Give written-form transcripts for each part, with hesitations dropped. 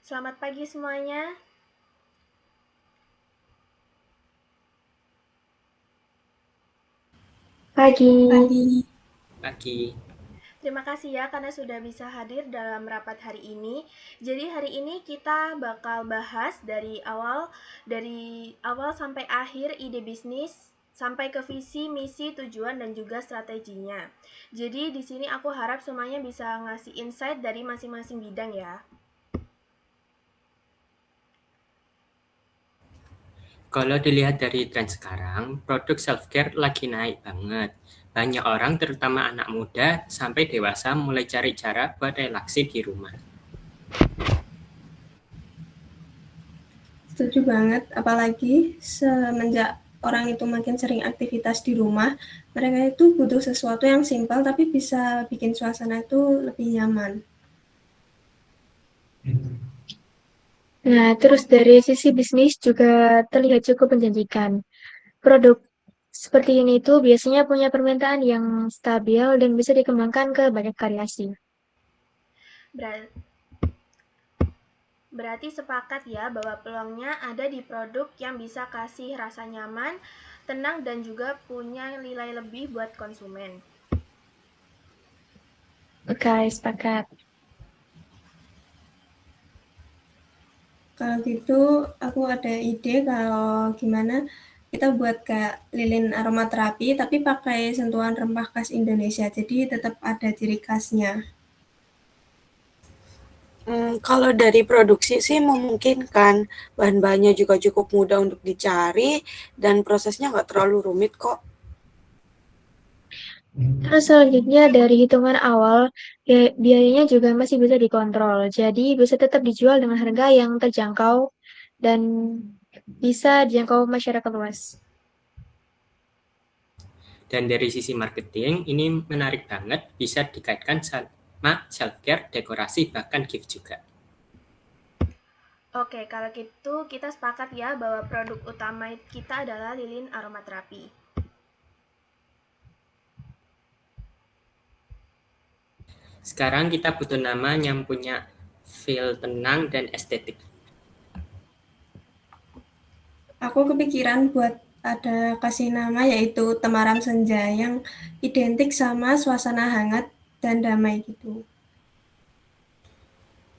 Selamat pagi semuanya. Pagi. Pagi. Pagi. Terima kasih ya karena sudah bisa hadir dalam rapat hari ini. Jadi hari ini kita bakal bahas dari awal sampai akhir ide bisnis sampai ke visi, misi, tujuan dan juga strateginya. Jadi di sini aku harap semuanya bisa ngasih insight dari masing-masing bidang ya. Kalau dilihat dari tren sekarang, produk self-care lagi naik banget. Banyak orang, terutama anak muda sampai dewasa, mulai cari cara buat relaksi di rumah. Setuju banget, apalagi semenjak orang itu makin sering aktivitas di rumah, mereka itu butuh sesuatu yang simpel tapi bisa bikin suasana itu lebih nyaman. Nah, terus dari sisi bisnis juga terlihat cukup menjanjikan. Produk seperti ini tuh biasanya punya permintaan yang stabil dan bisa dikembangkan ke banyak variasi. Ber- Berarti sepakat ya bahwa peluangnya ada di produk yang bisa kasih rasa nyaman, tenang dan juga punya nilai lebih buat konsumen. Oke, sepakat. Kalau gitu, aku ada ide kalau gimana kita buat kayak lilin aromaterapi tapi pakai sentuhan rempah khas Indonesia, jadi tetap ada ciri khasnya. Kalau dari produksi sih memungkinkan, bahan-bahannya juga cukup mudah untuk dicari dan prosesnya nggak terlalu rumit kok. Terus selanjutnya dari hitungan awal, biayanya juga masih bisa dikontrol. Jadi bisa tetap dijual dengan harga yang terjangkau dan bisa dijangkau masyarakat luas. Dan dari sisi marketing, ini menarik banget, bisa dikaitkan sama self-care, dekorasi, bahkan gift juga. Oke, kalau gitu kita sepakat ya bahwa produk utama kita adalah lilin aromaterapi. Sekarang kita butuh nama yang punya feel tenang dan estetik. Aku kepikiran buat ada kasih nama yaitu Temaram Senja yang identik sama suasana hangat dan damai gitu.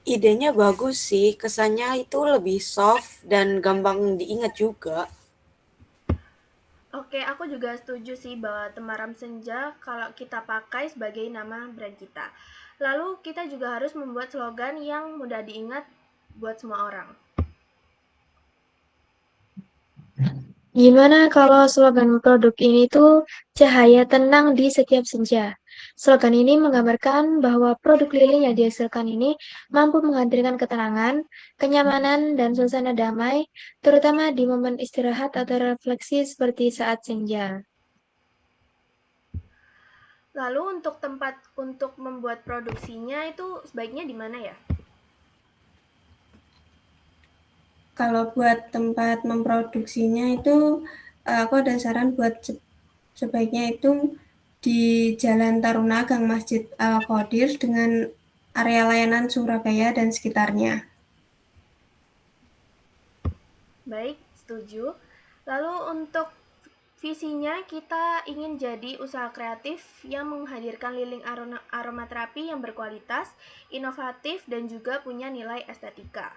Idenya bagus sih, kesannya itu lebih soft dan gampang diingat juga. Oke, aku juga setuju sih bahwa Temaram Senja kalau kita pakai sebagai nama brand kita. Lalu kita juga harus membuat slogan yang mudah diingat buat semua orang. Gimana kalau slogan produk ini tuh cahaya tenang di setiap senja? Slogan ini menggambarkan bahwa produk lilin yang dihasilkan ini mampu menghadirkan ketenangan, kenyamanan, dan suasana damai, terutama di momen istirahat atau refleksi seperti saat senja. Lalu untuk tempat untuk membuat produksinya itu sebaiknya di mana ya? Kalau buat tempat memproduksinya itu aku ada saran buat sebaiknya itu di Jalan Taruna Gang Masjid Al-Qadir dengan area layanan Surabaya dan sekitarnya. Baik, setuju. Lalu untuk visinya kita ingin jadi usaha kreatif yang menghadirkan lilin aromaterapi yang berkualitas, inovatif, dan juga punya nilai estetika.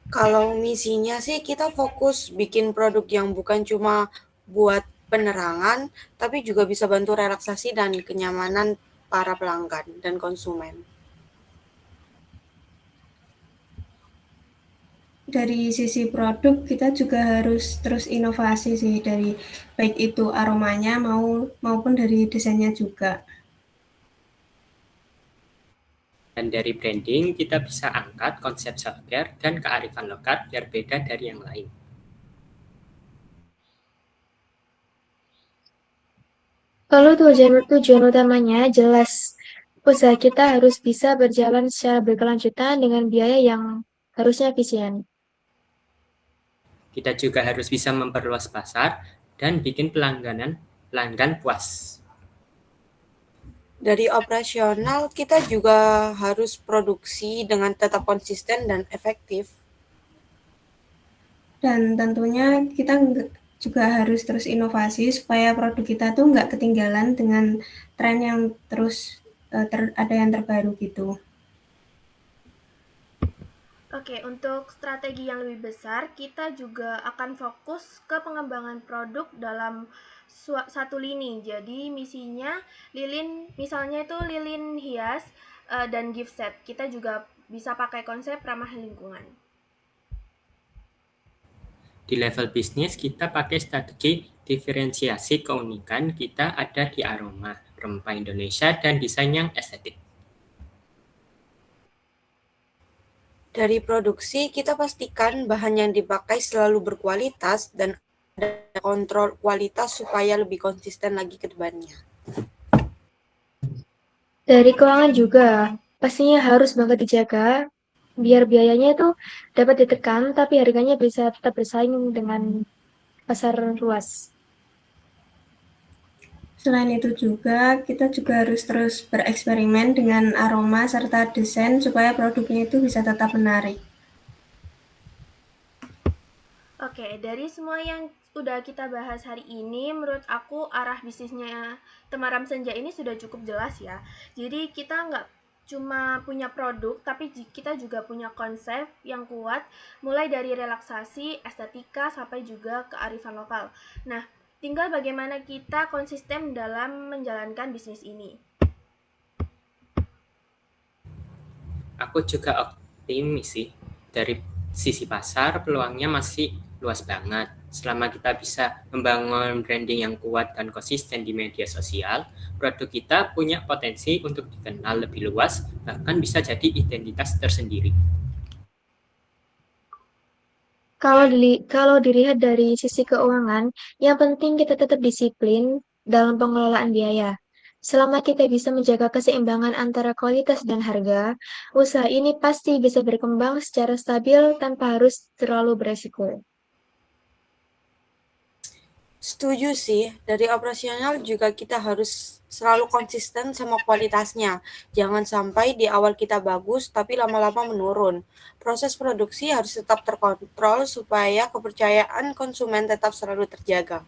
Kalau misinya sih kita fokus bikin produk yang bukan cuma buat penerangan, tapi juga bisa bantu relaksasi dan kenyamanan para pelanggan dan konsumen. Dari sisi produk kita juga harus terus inovasi sih dari baik itu aromanya maupun dari desainnya juga. Dan dari branding, kita bisa angkat konsep self-care dan kearifan lokal biar beda dari yang lain. Kalau tujuan utamanya jelas, usaha kita harus bisa berjalan secara berkelanjutan dengan biaya yang harusnya efisien. Kita juga harus bisa memperluas pasar dan bikin pelanggan puas. Dari operasional, kita juga harus produksi dengan tetap konsisten dan efektif. Dan tentunya kita juga harus terus inovasi supaya produk kita tuh nggak ketinggalan dengan tren yang terus ada yang terbaru gitu. Oke, untuk strategi yang lebih besar, kita juga akan fokus ke pengembangan produk dalam satu lini. Jadi misinya lilin, misalnya itu lilin hias dan gift set. Kita juga bisa pakai konsep ramah lingkungan. Di level bisnis, kita pakai strategi diferensiasi keunikan kita ada di aroma, rempah Indonesia, dan desain yang estetik. Dari produksi, kita pastikan bahan yang dipakai selalu berkualitas dan ada kontrol kualitas supaya lebih konsisten lagi ke depannya. Dari keuangan juga, pastinya harus banget dijaga, biar biayanya itu dapat ditekan, tapi harganya bisa tetap bersaing dengan pasar luas. Selain itu juga, kita juga harus terus bereksperimen dengan aroma serta desain supaya produknya itu bisa tetap menarik. Oke, dari semua yang udah kita bahas hari ini, menurut aku arah bisnisnya Temaram Senja ini sudah cukup jelas ya. Jadi kita nggak cuma punya produk, tapi kita juga punya konsep yang kuat, mulai dari relaksasi, estetika, sampai juga kearifan lokal. Nah, tinggal bagaimana kita konsisten dalam menjalankan bisnis ini. Aku juga optimis sih. Dari sisi pasar, peluangnya masih luas banget. Selama kita bisa membangun branding yang kuat dan konsisten di media sosial, produk kita punya potensi untuk dikenal lebih luas, bahkan bisa jadi identitas tersendiri. Kalau dilihat dari sisi keuangan, yang penting kita tetap disiplin dalam pengelolaan biaya. Selama kita bisa menjaga keseimbangan antara kualitas dan harga, usaha ini pasti bisa berkembang secara stabil tanpa harus terlalu beresiko. Setuju sih, dari operasional juga kita harus selalu konsisten sama kualitasnya. Jangan sampai di awal kita bagus, tapi lama-lama menurun. Proses produksi harus tetap terkontrol supaya kepercayaan konsumen tetap selalu terjaga.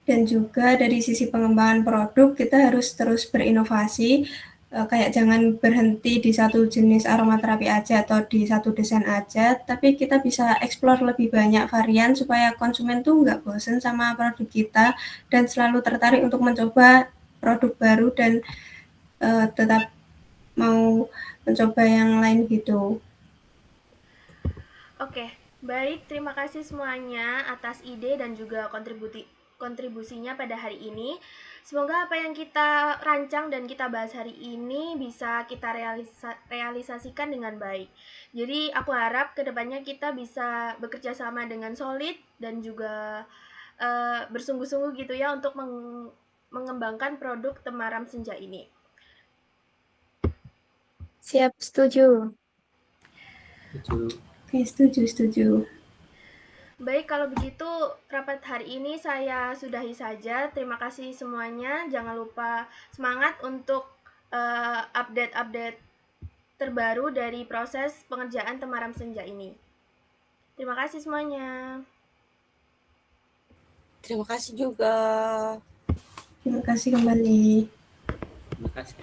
Dan juga dari sisi pengembangan produk, kita harus terus berinovasi, kayak jangan berhenti di satu jenis aromaterapi aja atau di satu desain aja, tapi kita bisa explore lebih banyak varian supaya konsumen tuh nggak bosen sama produk kita dan selalu tertarik untuk mencoba produk baru dan tetap mau mencoba yang lain gitu. Oke, baik. Terima kasih semuanya atas ide dan juga kontribusinya pada hari ini. Semoga apa yang kita rancang dan kita bahas hari ini bisa kita realisasikan dengan baik. Jadi aku harap kedepannya kita bisa bekerja sama dengan solid dan juga bersungguh-sungguh gitu ya untuk mengembangkan produk Temaram Senja ini. Siap, setuju. Oke, setuju. Baik, kalau begitu rapat hari ini saya sudahi saja. Terima kasih semuanya. Jangan lupa semangat untuk update-update terbaru dari proses pengerjaan Temaram Senja ini. Terima kasih semuanya. Terima kasih juga. Terima kasih kembali. Terima kasih.